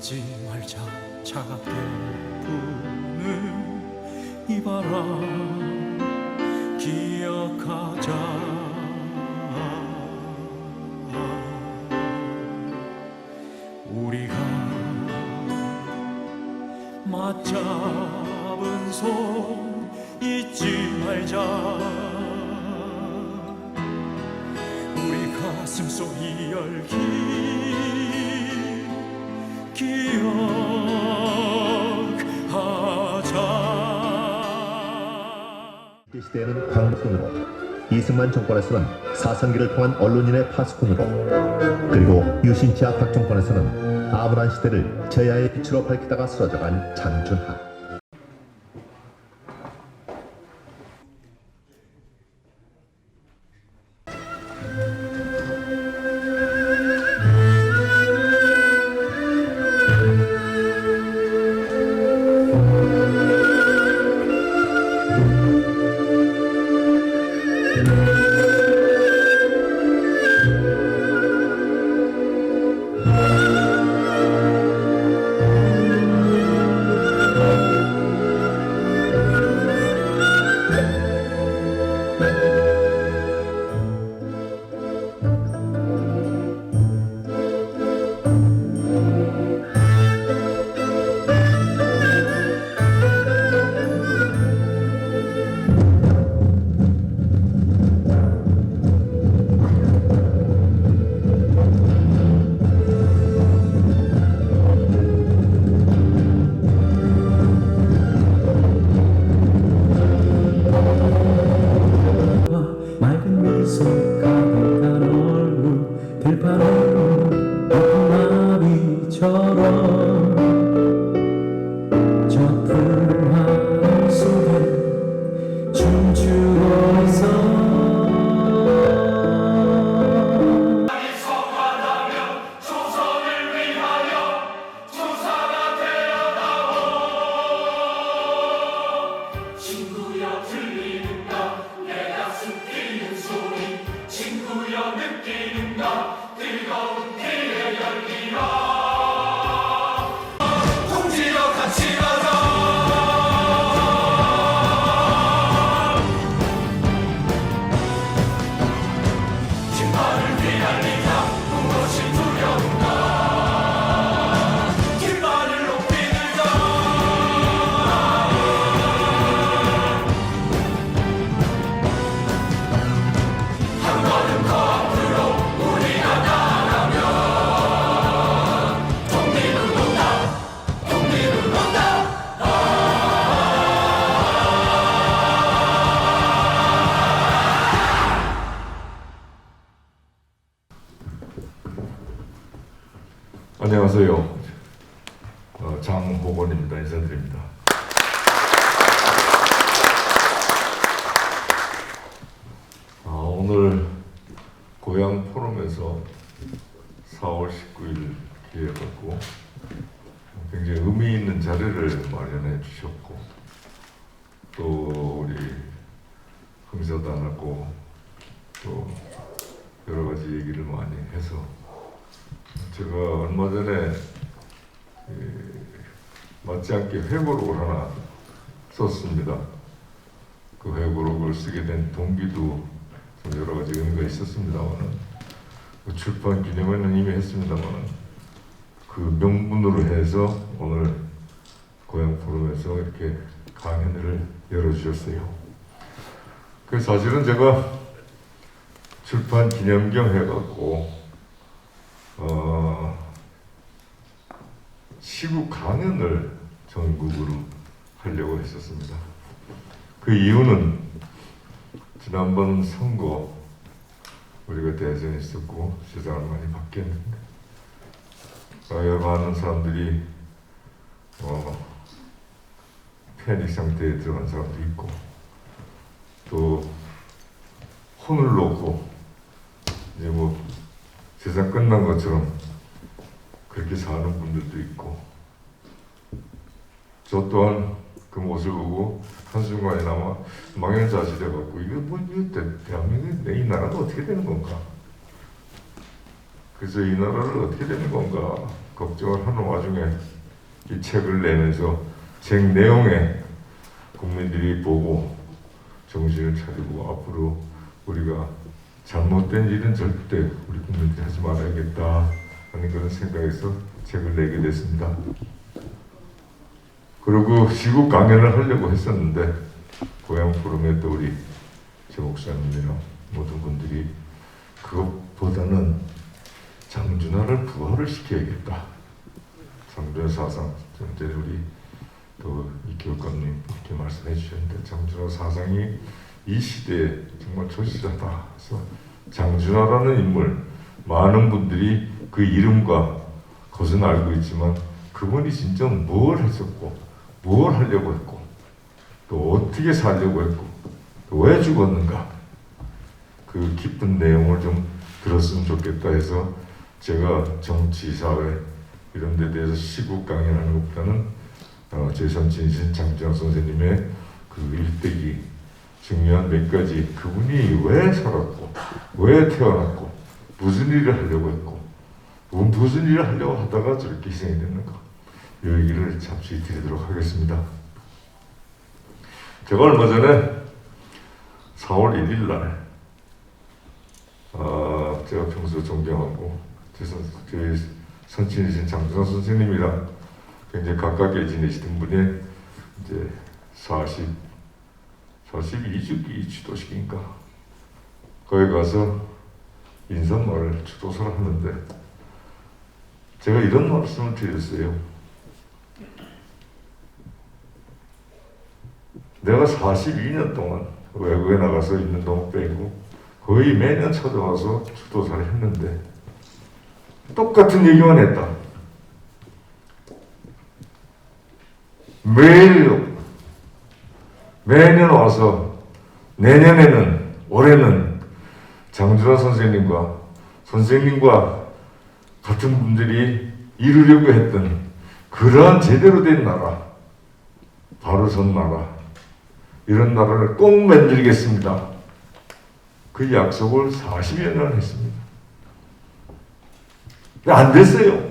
잊지 말자. 차갑게 부는 이 바람 기억하자. 우리가 맞잡은 손 잊지 말자. 우리 가슴 속 이 열기 기억하자. 이 시대에는 광복군으로, 이승만 정권에서는 사상기를 통한 언론인의 파수꾼으로, 그리고 유신치하 박정권에서는 암울한 시대를 저야의 빛으로 밝히다가 쓰러져간 장준하. 안녕하세요. 장호건입니다. 인사드립니다. 오늘 고향 포럼에서 4월 19일 기획하고 굉장히 의미 있는 자리를 마련해 주셨고, 또 우리 행사도 안 하고 또 여러 가지 얘기를 많이 해서 제가 얼마 전에 맞지 않게 회고록을 하나 썼습니다. 그 회고록을 쓰게 된 동기도 좀 여러 가지 의미가 있었습니다만은, 그 출판 기념회는 이미 했습니다만은, 그 명분으로 해서 오늘 고향 포럼에서 이렇게 강연회를 열어주셨어요. 그래서 사실은 제가 출판 기념경 해갖고 시국 강연을 전국으로 하려고 했었습니다. 그 이유는 지난번 선거 우리가 대선이 있었고 세상을 많이 바뀌었는데, 많은 사람들이 패닉 상태에 들어간 사람도 있고, 또 혼을 놓고 이제 뭐 세상 끝난 것처럼 그렇게 사는 분들도 있고, 저 또한 그 모습을 보고 한순간에나마 망연자실해갖고, 이게 뭐 대한민국 이 나라도 어떻게 되는 건가? 그래서 이 나라를 어떻게 되는 건가? 걱정을 하는 와중에 이 책을 내면서 책 내용에 국민들이 보고 정신을 차리고 앞으로 우리가 잘못된 일은 절대 우리 국민들이 하지 말아야겠다 하는 그런 생각에서 책을 내게 됐습니다. 그리고 시국 강연을 하려고 했었는데 고향 포럼에 또 우리 제 목사님이랑 모든 분들이 그것보다는 장준하를 부활을 시켜야겠다. 장준하 사상, 이제 우리 또 이교육감님 이렇게 말씀해 주셨는데 장준하 사상이 이 시대에 정말 절실하다. 그래서 장준하라는 인물, 많은 분들이 그 이름과 것은 알고 있지만 그분이 진짜 뭘 했었고 뭘 하려고 했고 또 어떻게 살려고 했고 또 왜 죽었는가 그 깊은 내용을 좀 들었으면 좋겠다 해서 제가 정치, 사회 이런 데 대해서 시국 강연하는 것보다는 제 선친이신 장준하 선생님의 그 일대기 중요한 몇 가지 그분이 왜 살았고 왜 태어났고 무슨 일을 하려고 했고 무슨 일을 하려고 하다가 저렇게 희생이 됐는가 이 얘기를 잠시 드리도록 하겠습니다. 제가 얼마 전에 4월 1일 날 제가 평소 존경하고 제 선친이신 장준하 선생님이랑 굉장히 가깝게 지내시던 분이 이제 42주기 주도식인가 거기 가서 인사말을 주도서를 하는데 제가 이런 말씀을 드렸어요. 내가 42년 동안 외국에 나가서 있는 동 빼고 거의 매년 찾아와서 주도사를 했는데 똑같은 얘기만 했다. 매년 와서 내년에는 올해는 장준하 선생님과 같은 분들이 이루려고 했던 그러한 제대로 된 나라, 바로 선 나라, 이런 나라를 꼭 만들겠습니다. 그 약속을 40여 년 했습니다. 근데 안 됐어요.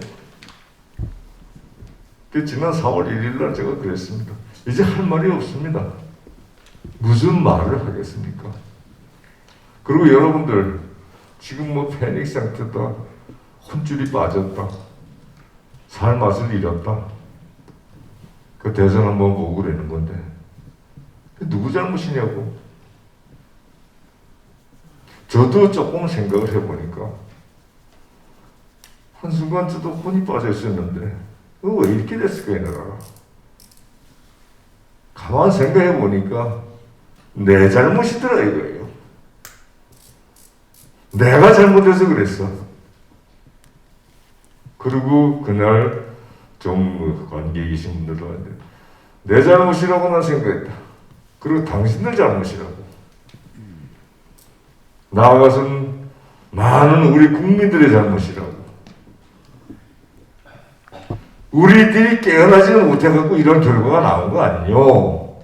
지난 4월 1일 날 제가 그랬습니다. 이제 할 말이 없습니다. 무슨 말을 하겠습니까? 그리고 여러분들 지금 뭐 패닉 상태다, 혼줄이 빠졌다, 살 맛을 잃었다. 그 대선 한번 보고 그러는 건데 누구 잘못이냐고. 저도 조금 생각을 해보니까 한순간 저도 혼이 빠져 있었는데 왜 이렇게 됐을까 이 나라가. 가만 생각해 보니까 내 잘못이더라 이거예요. 내가 잘못해서 그랬어. 그리고 그날 좀 관계에 계신 분들도 하는데 내 잘못이라고 난 생각했다. 그리고 당신들 잘못이라고. 나아가서는 많은 우리 국민들의 잘못이라고. 우리들이 깨어나지는 못해갖고 이런 결과가 나온 거 아니요.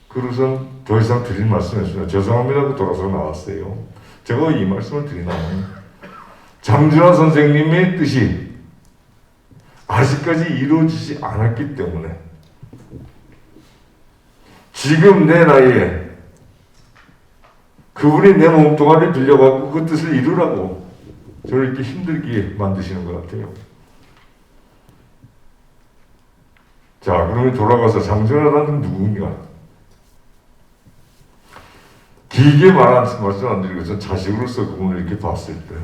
그래서 더 이상 드릴 말씀 없습니다. 죄송합니다 하고 돌아서 나왔어요. 제가 이 말씀을 드리냐면 장준하 선생님의 뜻이 아직까지 이루어지지 않았기 때문에 지금 내 나이에 그분이 내 몸뚱아리를 빌려갖고 그 뜻을 이루라고 저를 이렇게 힘들게 만드시는 것 같아요. 자, 그러면 돌아가서 장준하라는 누군가? 길게 말씀 안 드리고 전 자식으로서 그분을 이렇게 봤을 때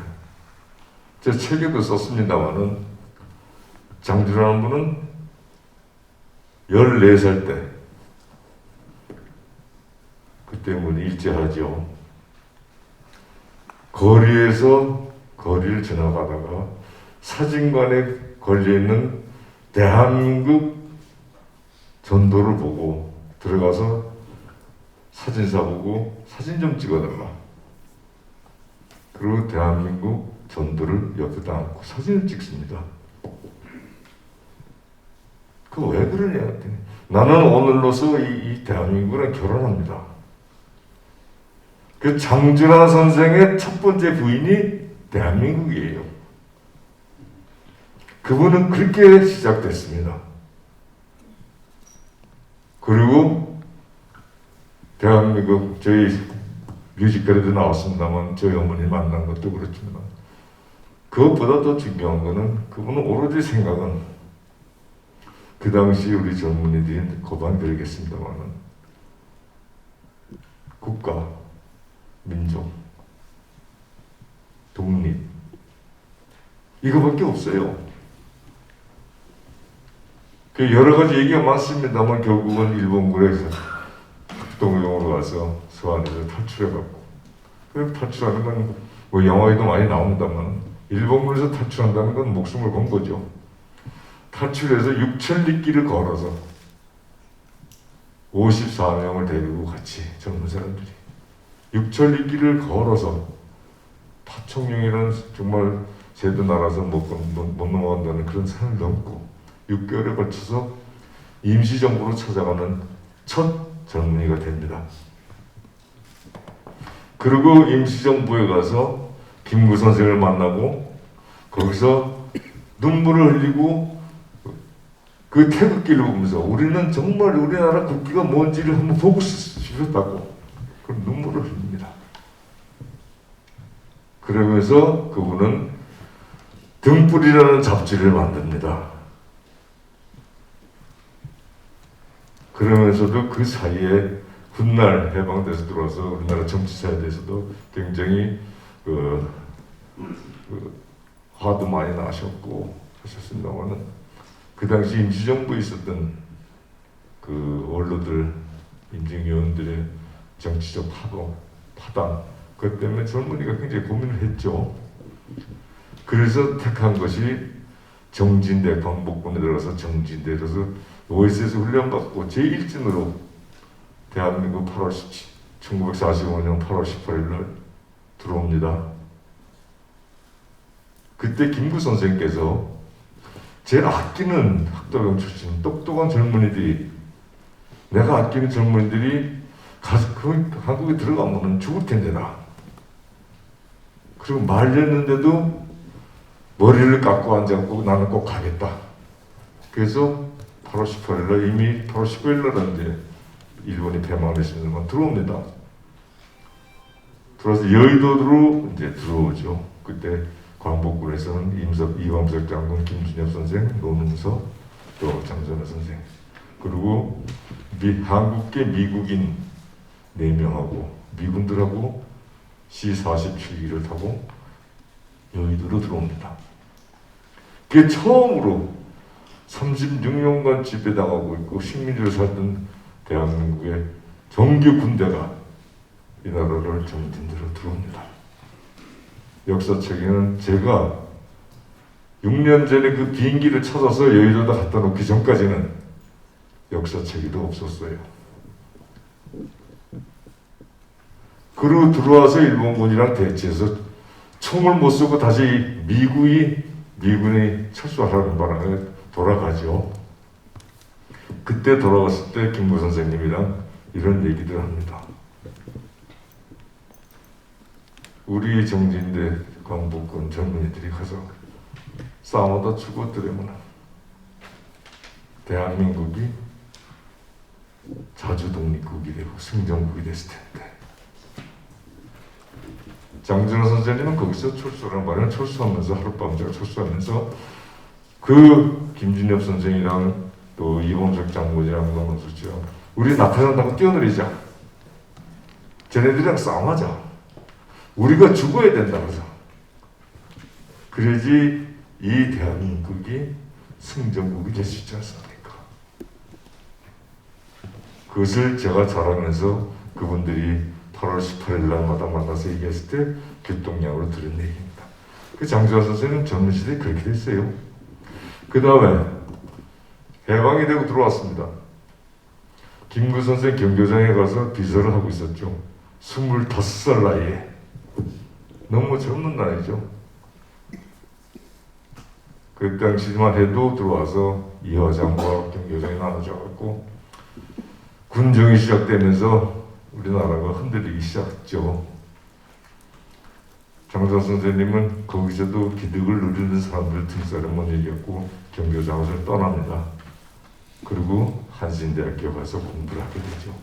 제 책에도 썼습니다마는 장준하라는 분은 14살 때 그때는 일제하죠. 거리를 지나가다가 사진관에 걸려있는 대한민국 전도를 보고 들어가서 사진사 보고 사진 좀 찍어달라. 그리고 대한민국 전도를 옆에다 앉고 사진을 찍습니다. 그거 왜 그러냐 했더니 나는 오늘로서 이 대한민국이랑 결혼합니다. 그 장준하 선생의 첫 번째 부인이 대한민국이에요. 그분은 그렇게 시작됐습니다. 그리고 대한민국 저희 뮤지컬에도 나왔습니다만 저희 어머니 만난 것도 그렇지만 그것보다 더 중요한 거는 그분은 오로지 생각은 그 당시 우리 젊은이들이 고반 그러겠습니다만은 국가, 민족, 독립 이거밖에 없어요. 그 여러 가지 얘기가 많습니다만 결국은 일본군에서 북동용으로 가서 서안에서 탈출해갖고 그 탈출하는 건 뭐 영화에도 많이 나옵니다만 일본군에서 탈출한다는 건 목숨을 건 거죠. 탈출해서 6,000리길을 걸어서 54명을 데리고 같이 젊은 사람들이 6,000리길을 걸어서 파총령이라는 정말 제도 나라서 못 넘어간다는 그런 산을 넘고 6개월에 걸쳐서 임시정부로 찾아가는 첫 젊은이가 됩니다. 그리고 임시정부에 가서 김구 선생을 만나고 거기서 눈물을 흘리고 그 태극기를 보면서 우리는 정말 우리나라 국기가 뭔지를 한번 보고 싶었다고 그 눈물을 흘립니다. 그러면서 그분은 등불이라는 잡지를 만듭니다. 그러면서도 그 사이에 훗날 해방돼서 들어와서 우리나라 정치사에 대해서도 굉장히 화도 많이 나셨고 하셨습니다만은 그 당시 임시정부에 있었던 그 원로들, 임직위원들의 정치적 파단 그것 때문에 젊은이가 굉장히 고민을 했죠. 그래서 택한 것이 정진대 광복군에 들어가서 정진대에 들어서 OSS 훈련받고 제1진으로 대한민국 1945년 8월 18일 날 들어옵니다. 그때 김구 선생께서 제 아끼는 학도병 출신 똑똑한 젊은이들이 내가 아끼는 젊은이들이 한국에 들어가면 죽을 텐데다. 그리고 말렸는데도 머리를 깎고 앉았고 나는 꼭 가겠다. 그래서 8월 18일 날 이미 8월 15일 날은 이제 일본이 패망을 했습니다만 들어옵니다. 들어와서 여의도로 이제 들어오죠. 그때 광복군에서는 이광석 장군, 김준엽 선생, 노능서, 또 장전호 선생, 그리고 한국계 미국인 4명하고 미군들하고 C-47기를 타고 여의도로 들어옵니다. 그게 처음으로 36년간 지배당하고 있고 식민지로 살던 대한민국의 정규 군대가 이 나라를 정진대로 들어옵니다. 역사책에는 제가 6년 전에 그 비행기를 찾아서 여의도에다 갖다 놓기 전까지는 역사책에도 없었어요. 그리고 들어와서 일본군이랑 대치해서 총을 못 쏘고 다시 미군이 철수하라는 바람에 돌아가죠. 그때 돌아갔을 때 김구 선생님이랑 이런 얘기들 합니다. 우리 정진대 광복군 젊은이들이 가서 싸움하다 죽었더라면 대한민국이 자주 독립국이 되고 승전국이 됐을 텐데 장준호 선생님은 거기서 철수라는 말은 철수하면서 하룻밤 제가 철수하면서 그 김준엽 선생이랑 또 이범석 장군이랑 노문수죠. 우리 나타난다고 뛰어내리자. 쟤네들이랑 싸움하자. 우리가 죽어야 된다면서. 그래야지 이 대한민국이 승전국이 될 수 있지 않습니까? 그것을 제가 자라면서 그분들이 8월 18일 날마다 만나서 얘기했을 때 교통량으로 들은 얘기입니다. 그 장주환 선생님 젊은 시대에 그렇게 됐어요. 그 다음에 해방이 되고 들어왔습니다. 김구 선생 경교장에 가서 비서를 하고 있었죠. 25살 나이에. 너무 젊은 나이죠. 그 당시만 해도 들어와서 이화장과 경교장이 나눠져갖고 군정이 시작되면서 우리나라가 흔들리기 시작했죠. 장전 선생님은 거기서도 기득을 누리는 사람들 등살에만 얘기했고 경교장을 떠납니다. 그리고 한신대학교 가서 공부를 하게 되죠.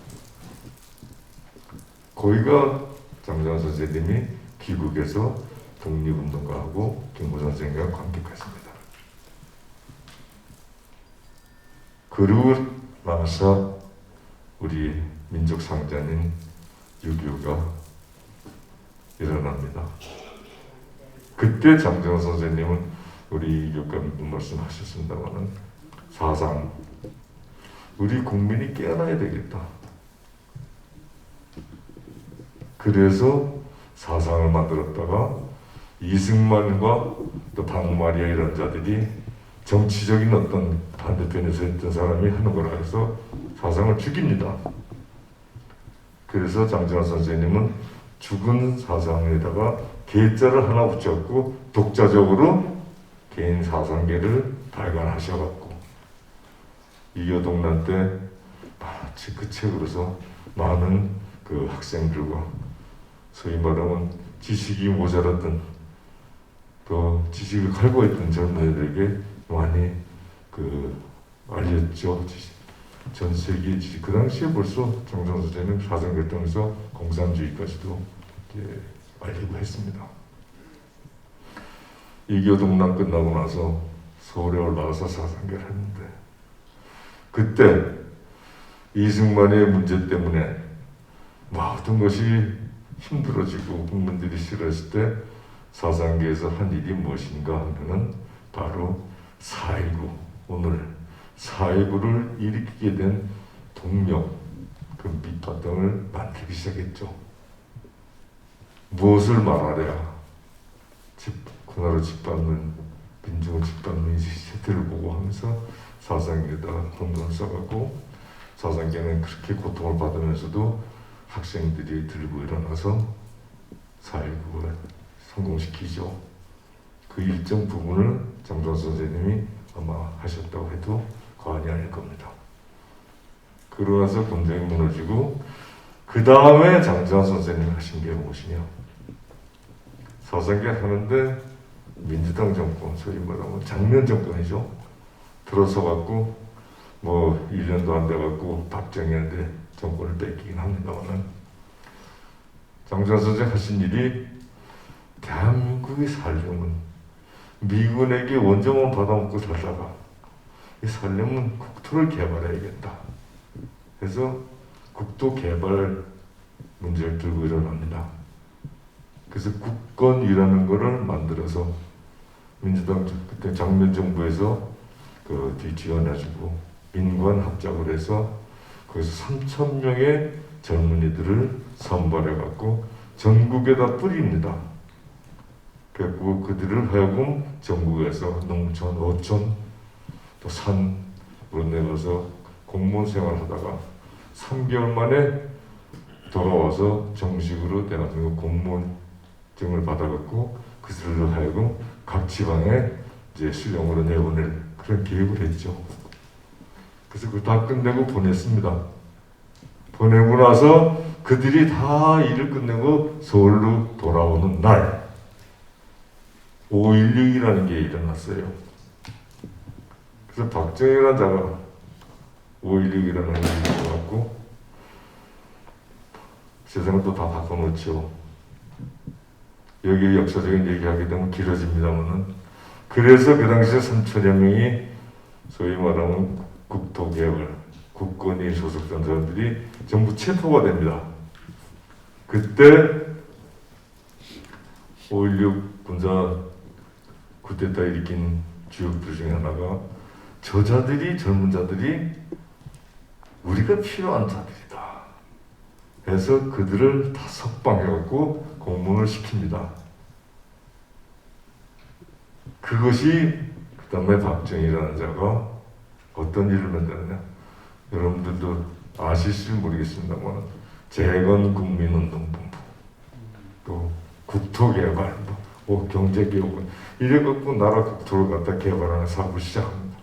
거기가 장전 선생님이 귀국해서 독립운동가하고 김구 선생과 관계했습니다. 그러고 나서 우리 민족 상자인 6.25가 일어납니다. 그때 장정 선생님은 우리 교육감 말씀하셨습니다만은 사상 우리 국민이 깨어나야 되겠다. 그래서 사상을 만들었다가 이승만과 또 박마리아 이런 자들이 정치적인 어떤 반대편에서 했던 사람이 하는 거라 해서 사상을 죽입니다. 그래서 장정환 선생님은 죽은 사상에다가 계자를 하나 붙였고 독자적으로 개인 사상계를 발간하셔갖고 이교동란 때 마치 그 책으로서 많은 그 학생들과 소위 말하면 지식이 모자랐던 또 지식을 갈고 있던 젊은이들에게 많이 알렸죠. 전 세계 지식. 그 당시에 벌써 장정 선생님 사상계를 통해서 공산주의까지도 알리고 했습니다. 이교동란 끝나고 나서 서울에 올라와서 사상계를 했는데 그때 이승만의 문제 때문에 모든 것이 힘들어지고 국민들이 싫어했을 때 사상계에서 한 일이 무엇인가 하면은 바로 4.19 오늘 4.19를 일으키게 된 동력 그 밑바탕을 만들기 시작했죠. 무엇을 말하랴 군화로 짓밟는 민중을 짓밟는 세태를 보고 하면서 사상계에다 혼돈을 써갖고 사상계는 그렇게 고통을 받으면서도 학생들이 들고 일어나서 4.19를 성공시키죠. 그 일정 부분을 장정 선생님이 아마 하셨다고 해도 과언이 아닐 겁니다. 그러고 나서 군정이 무너지고 그 다음에 장정 선생님이 하신 게 무엇이냐. 사상계 하는데 민주당 정권, 소위 말하면 장면 정권이죠. 들어서갖고 1년도 안 돼갖고 박정희한테 정권을 뺏기긴 합니다만 장정 선생 하신 일이 대한민국이 살려면 미군에게 원정만 받아먹고 살다가 이 살려면 국토를 개발해야겠다. 그래서 국토 개발 문제를 들고 일어납니다. 그래서 국건이라는 거를 만들어서 민주당 그때 장면 정부에서 지원해주고 민관 합작을 해서 거기서 3,000명의 젊은이들을 선발해갖고 전국에다 뿌립니다. 그리고 그들을 하여금 전국에서 농촌, 어촌, 또 산으로 내려서 공무원 생활하다가 3개월 만에 돌아와서 정식으로 대한민국 공무원증을 받아갖고 그들을 하여금 각 지방에 이제 실령으로 내보낼 그런 계획을 했죠. 그래서 그걸 다 끝내고 보냈습니다. 보내고 나서 그들이 다 일을 끝내고 서울로 돌아오는 날 5.16이라는 게 일어났어요. 그래서 박정희라는 자가 5.16이라는 일이 일어났고 세상을 또 다 바꿔놓죠. 여기 역사적인 얘기하게 되면 길어집니다만은 그래서 그 당시에 3천여 명이 소위 말하면 국토개발, 국건이 소속된 사람들이 전부 체포가 됩니다. 그때 5.16 군사 쿠데타 일으킨 주역들 중에 하나가 저자들이 젊은 자들이 우리가 필요한 자들이다 해서 그들을 다 석방해갖고 공문을 시킵니다. 그것이 그 다음에 박정희라는 자가 어떤 일을 만드느냐. 여러분들도 아실지 모르겠습니다만 재건국민운동본부 또 국토개발부 경제개혁 이래갖고 나라 국토를 갖다 개발하는 사업을 시작합니다.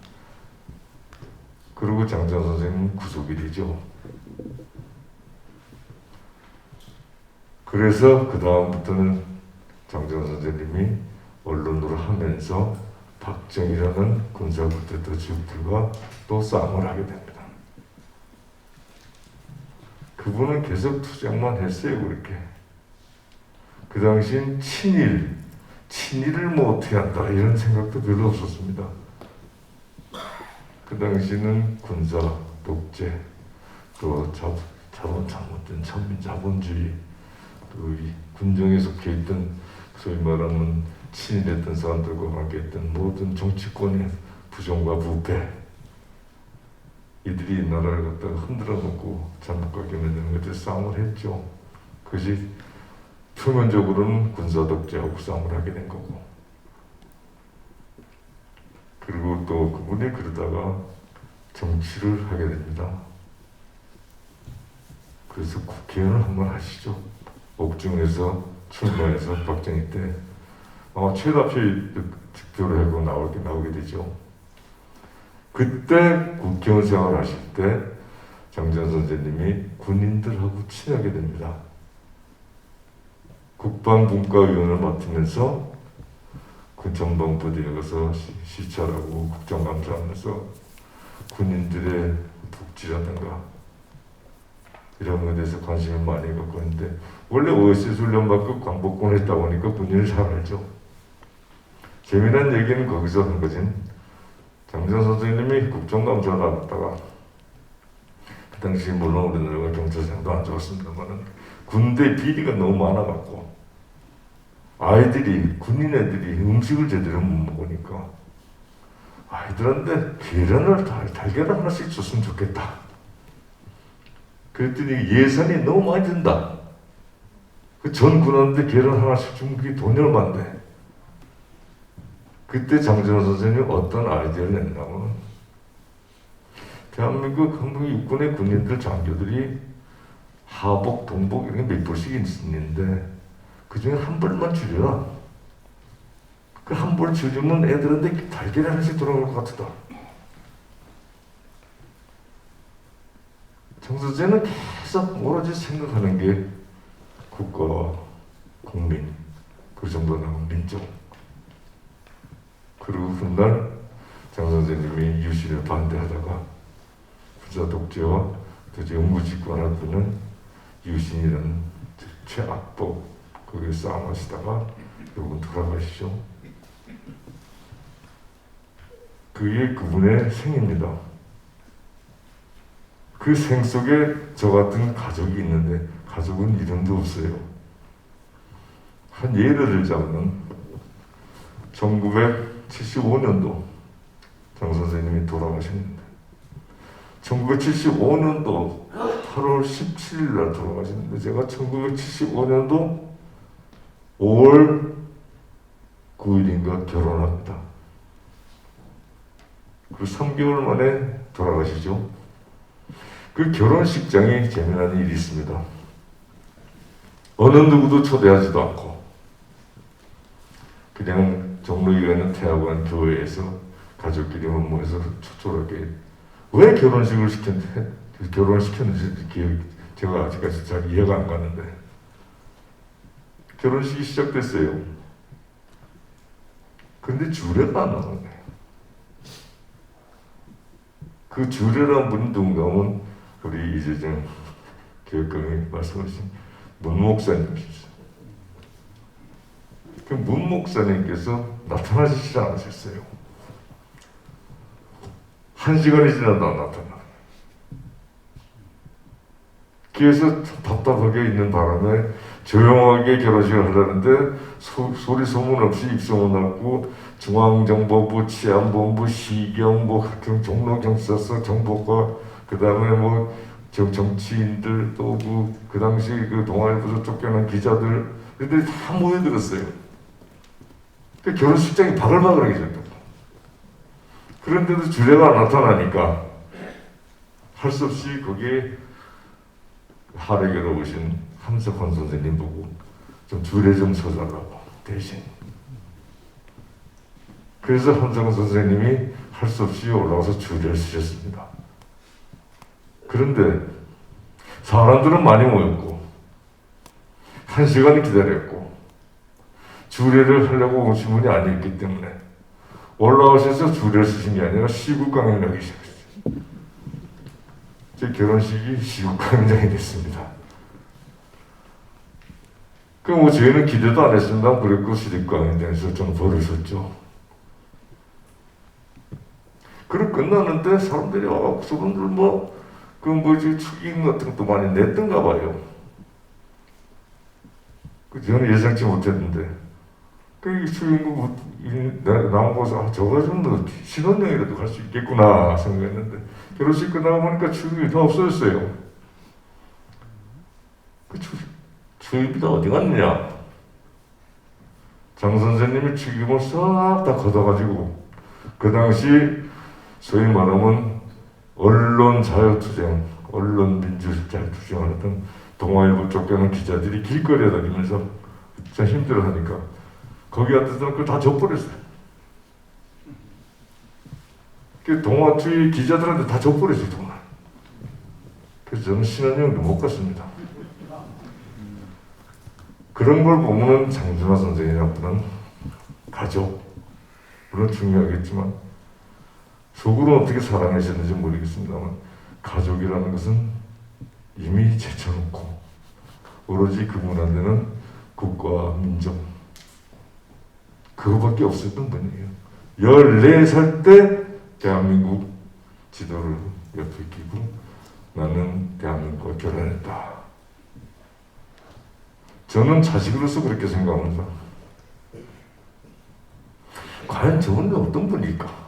그리고 장정 선생님은 구속이 되죠. 그래서 그 다음부터는 장전 선생님이 언론으로 하면서 박정희라는 군사쿠데타 지휘들과 또 싸움을 하게 됩니다. 그분은 계속 투쟁만 했어요. 그렇게. 그 당시엔 친일을 뭐 어떻게 한다 이런 생각도 별로 없었습니다. 그 당시는 군사, 독재, 또 잘못된 자본주의, 또 이 군정에 속해 있던 소위 말하는 친일했던 사람들과 관계했던 모든 정치권의 부정과 부패, 이들이 나라를 갖다가 흔들어 놓고 잘못 가게 만드는 것에 싸움을 했죠. 그것이 표면적으로는 군사 독재하고 싸움을 하게 된 거고, 그리고 또 그분이 그러다가 정치를 하게 됩니다. 그래서 국회의원을 한번 하시죠. 옥중에서 출마해서 박정희 때 최다표 득표를 하고 나오게 되죠. 그때 국회의원 생활을 하실 때 장전 선생님이 군인들하고 친하게 됩니다. 국방분과위원을 맡으면서 군정방부대에 가서 시찰하고 국정감사하면서 군인들의 복지라든가 이런 것에 대해서 관심을 많이 갖고 있는데, 원래 OSS 훈련받고 광복군을 했다 보니까 군인을 잘 알죠. 재미난 얘기는 거기서 한 거지. 장전 선생님이 국정감사를 하다가, 그 당시 물론 우리나라가 경찰상도 안 좋았습니다만 군대 비리가 너무 많아갖고 군인 애들이 음식을 제대로 못 먹으니까 아이들한테 달걀을 하나씩 줬으면 좋겠다. 그랬더니 예산이 너무 많이 든다. 그 전 군한테 계란 하나씩 주면 그게 돈이 얼마인데. 그때 장전호 선생님이 어떤 아이디어를 냈냐면, 대한민국 한국 육군의 군인들 장교들이 하복, 동복 이런 게 몇 벌씩 있는데 그 중에 한 벌만 줄여라. 그 한 벌 줄이면 애들한테 달걀이 하나씩 돌아갈 것 같다. 장 선생은 계속 오로지 생각하는 게 국가, 국민, 그 정도 나온 민족. 그리고 훗날 장 선생님이 유신에 반대하다가 군사 독재와 도저히 영구집권하고는 유신이라는 최악법 거기에 싸움하시다가 결국은 돌아가시죠. 그게 그분의 생입니다. 그 생 속에 저 같은 가족이 있는데 가족은 이름도 없어요. 한 예를 들자면 1975년도 장 선생님이 돌아가셨는데 1975년도 8월 17일 날 돌아가셨는데 제가 1975년도 5월 9일인가 결혼합니다. 그 3개월 만에 돌아가시죠. 그 결혼식장에 재미난 일이 있습니다. 어느 누구도 초대하지도 않고 그냥 종로에 있는 태화관 교회에서 가족끼리만 모여서 초촐하게 왜 결혼식을 결혼시켰는지 제가 아직까지 잘 이해가 안 가는데 결혼식이 시작됐어요. 근데 주례가 안 나오는 거예요. 그 주례라는 분이 누군가 하면 우리 이재정 교육감이 말씀하신 문 목사님이셨어요. 그 문 목사님께서 나타나시지 않으셨어요. 1시간이 지나도 안 나타나. 그래서 답답하게 있는 바람에 조용하게 결혼식을 하려는데 소리 소문 없이 입소문 났고 중앙정보부, 치안본부, 시경, 종로경찰서, 정보과 그 다음에 정치인들 또 그 당시 그 동아일보에서 쫓겨난 기자들 애들이 다 모여들었어요. 그 결혼식장이 바글바글하게 됐다. 그런데도 주례가 나타나니까 할 수 없이 거기에 하례교로 오신 함석헌 선생님 보고 좀 주례 좀 서달라고 대신. 그래서 함석헌 선생님이 할 수 없이 올라와서 주례를 쓰셨습니다. 그런데 사람들은 많이 모였고 1시간 기다렸고 주례를 하려고 오신 분이 아니었기 때문에 올라오셔서 주례를 쓰신 게 아니라 시국강연을 하기 시작했어요. 제 결혼식이 시국강연장이 됐습니다. 뭐 저희는 기대도 안 했습니다. 그랬고 시국강연장에서 저는 벌을 섰죠. 그리고 끝났는데 사람들이 저분들 축의금 같은 것도 많이 냈던가 봐요. 저는 예상치 못했는데 그 축의금 나온 거서 저거 좀 신혼여행이라도 갈 수 있겠구나 생각했는데 결혼식 끝나고 보니까 축의금이 다 없어졌어요. 그 축의금이 다 어디 갔느냐? 장 선생님이 축의금을 싹 다 걷어가지고 그 당시 소위 말하면 언론 자유투쟁, 언론 민주 자유투쟁을 하던 동아일보 쫓겨난 기자들이 길거리에 다니면서 참 힘들어하니까 거기 같은 사람 그걸 다 줘버렸어요. 그 동아투의 기자들한테 다 줘버렸어요, 돈을. 그래서 저는 신혼여행도 못 갔습니다. 그런 걸 보면 장준하 선생이라고는 가족, 물론 중요하겠지만 속으로 어떻게 사랑하셨는지 모르겠습니다만 가족이라는 것은 이미 제쳐놓고 오로지 그분한테는 국가와 민족 그거밖에 없었던 분이에요. 14살 때 대한민국 지도를 옆에 끼고 나는 대한민국과 결혼했다. 저는 자식으로서 그렇게 생각합니다. 과연 저분은 어떤 분일까?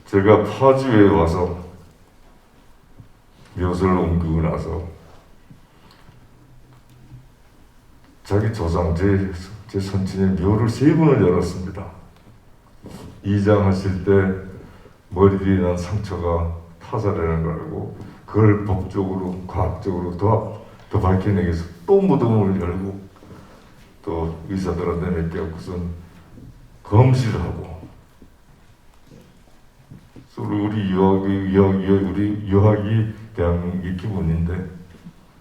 제가 파주에 와서 묘소를 옮기고 나서 자기 조상 제 선친의 묘를 3번을 열었습니다. 이장하실 때 머리에 난 상처가 타살이라는 걸 알고 그걸 법적으로 과학적으로 더 밝혀내기 위해서 또 무덤을 열고 또 의사들한테 맡겨갖고선 검시를 하고 우리 유학이 대한민국의 기본인데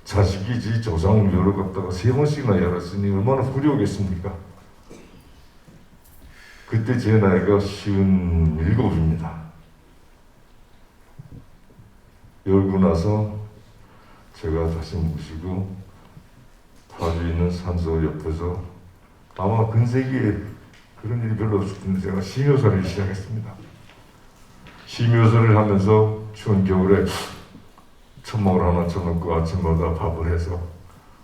자식이 지 조상 묘를 갖다가 3번씩이나 열었으니 얼마나 훌륭하겠습니까? 그때 제 나이가 57입니다. 열고 나서 제가 다시 모시고 파주에 있는 산소 옆에서 아마 근세기에 그런 일이 별로 없을 텐데 제가 심효사를 시작했습니다. 심효사를 하면서 추운 겨울에 천막을 하나 쳐놓고 아침마다 밥을 해서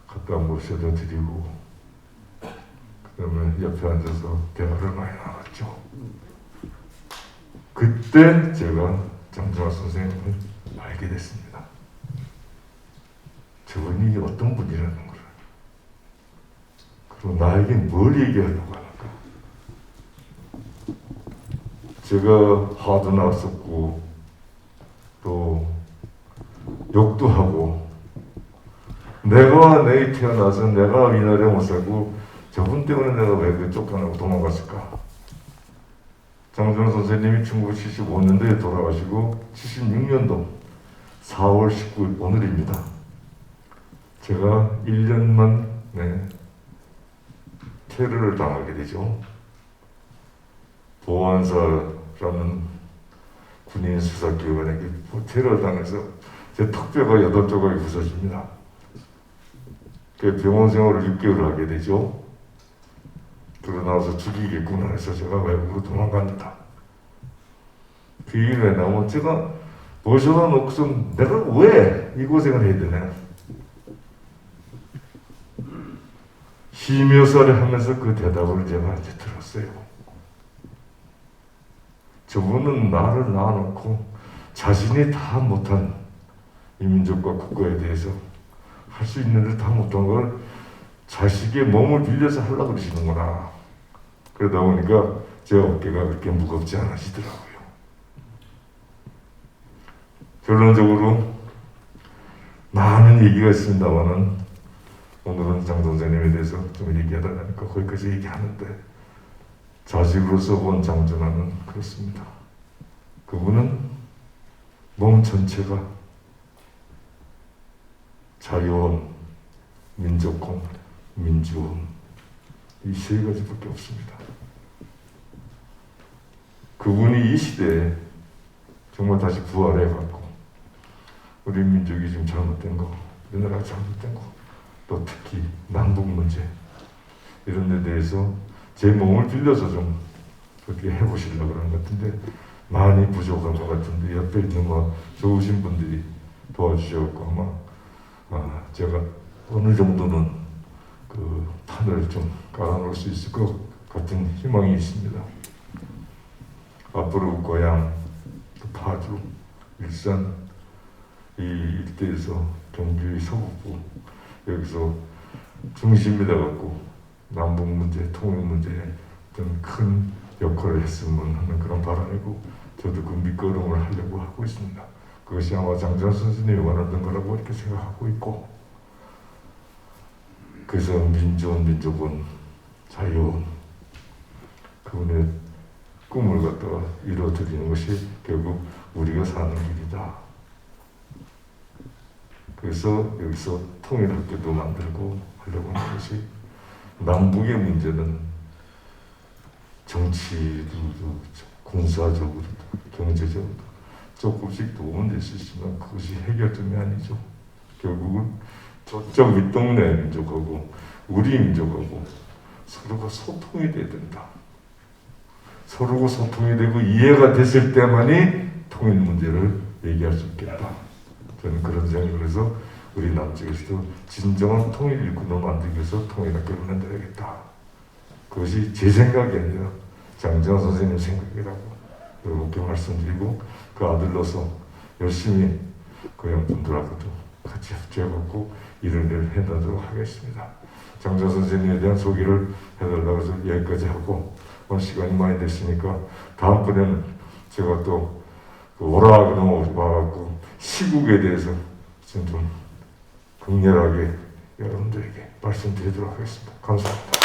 갖다 모셔다 드리고 그 다음에 옆에 앉아서 대화를 많이 나눴죠. 그때 제가 장준하 선생님을 알게 됐습니다. 저분이 어떤 분이라는 걸, 그리고 나에게 뭘 얘기하려고 하는가. 제가 화도 났었고 또 욕도 하고 내가 내일 태어나서 내가 이 나라에 못 살고 저분 때문에 내가 왜 쫓겨나고 도망갔을까. 장준하 선생님이 1975년도에 돌아가시고 76년도 4월 19일 오늘입니다. 제가 1년 만에 테러를 당하게 되죠. 보안사라는 군인 수사기관에게 테러를 당해서 제 턱뼈가 8조각이 부서집니다. 그 병원 생활을 6개월 하게 되죠. 그러고 나서 죽이겠구나 해서 제가 외국으로 도망갑니다. 그 이후에 나면 제가 모셔다 놓고서 내가 왜 이 고생을 해야 되나. 심효사를 하면서 그 대답을 제가 이제 들었어요. 저분은 나를 낳아놓고 자신이 다 못한 이 민족과 국가에 대해서 할 수 있는 일 다 못한 걸 자식의 몸을 빌려서 하려고 그러시는구나. 그러다 보니까 제 어깨가 그렇게 무겁지 않으시더라고요. 결론적으로 많은 얘기가 있습니다만은 오늘은 장 선생님에 대해서 좀 얘기하다 보니까 거기까지 얘기하는데 자식으로서 본 장준하는 그렇습니다. 그분은 몸 전체가 자유원, 민족공, 민주원 이 세 가지밖에 없습니다. 그분이 이 시대에 정말 다시 부활해갖고 우리 민족이 지금 잘못된 거, 우리나라가 잘못된 거, 또 특히 남북 문제 이런 데 대해서 제 몸을 빌려서 좀 그렇게 해보시려고 그러는 것 같은데 많이 부족한 것 같은데 옆에 있는 거 좋으신 분들이 도와주셨고 아마 제가 어느 정도는 그 판을 좀 깔아놓을 수 있을 것 같은 희망이 있습니다. 앞으로 고향, 파주, 일산 이 일대에서 경주의 서북부 여기서 중심이 돼갖고 남북 문제, 통일 문제에 어떤 큰 역할을 했으면 하는 그런 바람이고 저도 그 밑거름을 하려고 하고 있습니다. 그것이 아마 장전 선생님이 원하던 거라고 이렇게 생각하고 있고 그래서 민족은 자유원 그분의 꿈을 갖다가 이루어드리는 것이 결국 우리가 사는 길이다. 그래서 여기서 통일학교도 만들고 하려고 하는 것이 남북의 문제는 정치도 군사적으로 경제적으로 조금씩 도움은 될 수 있지만 그것이 해결점이 아니죠. 결국은 저쪽 윗동네 민족하고 우리 민족하고 서로가 소통이 돼야 된다. 서로가 소통이 되고 이해가 됐을 때만이 통일 문제를 얘기할 수 있겠다. 저는 그런 생각을 해서 우리 남쪽에서도 진정한 통일 일꾼을 만들기 위해서 통일학교를 만들어야겠다. 그것이 제 생각이 아니라 장정환 선생님 생각이라고 여러분께 말씀드리고 그 아들로서 열심히 고향 분들하고도 같이 협조해갖고 일을 해나도록 하겠습니다. 장정환 선생님에 대한 소개를 해달라고 해서 여기까지 하고 오늘 시간이 많이 됐으니까 다음번에는 제가 또 오라가 넘어와갖고 시국에 대해서 좀 극렬하게 여러분들에게 말씀드리도록 하겠습니다. 감사합니다.